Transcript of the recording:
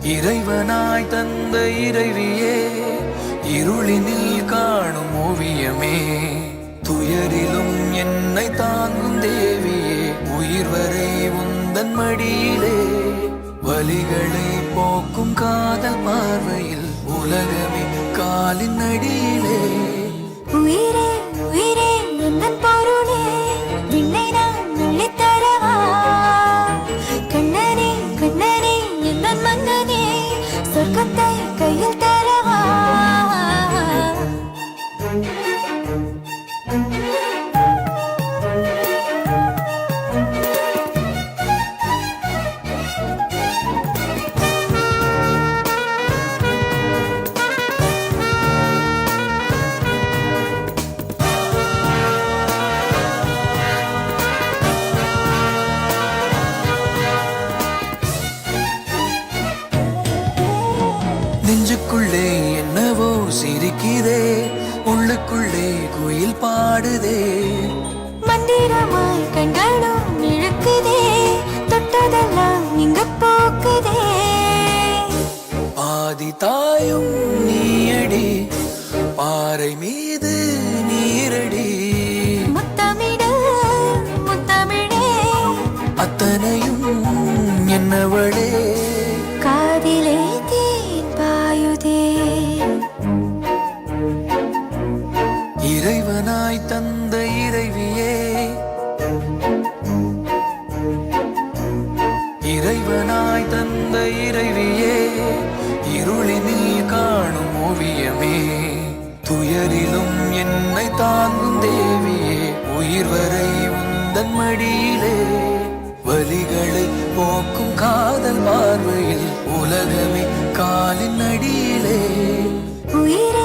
இறைவனாய் தந்த இறைவியே, இருளினில் காணும் ஓவியமே, துயரிலும் என்னை தாங்கும் தேவியே, உயிர் வரை உந்தன் மடியிலே, வலிகளை போக்கும் காதல் பார்வையில் உலகமே காலின் அடியிலே. உயிரே உயிரே எந்தன் பொருளே, விண்ணை நான் அள்ளித்தரவா, கண்ணனே கண்ணனே எந்தன் மன்னனே, சொர்க்கத்தை கையில் தரவா. நெஞ்சுக்குள்ளே என்னவோ சிரிக்குதே, உள்ளுக்குள்ளே குயில் பாடுதே, மந்திரமாய் கண்களும் இழுக்குதே, தொட்டதெல்லாம் இங்க போக்குதே. பாதி தாயும் நீயடி, பாறை மீது நீரடி, முத்தமிடு முத்தமிழே, அத்தனையும் என்னவளே, காதிலே தேன் பாயுதே. இறைவனாய் தந்த இறைவியே, இறைவனாய் தந்த இறைவியே, இருளினில் காணும் ஓவியமே, துயரிலும் என்னை தாங்கும் தேவியே, உயிர் வரை உந்தன் மடியிலே, வலிகளை போக்கும் காதல் பார்வையில் உலகமே காலின் அடியிலே. உயிரே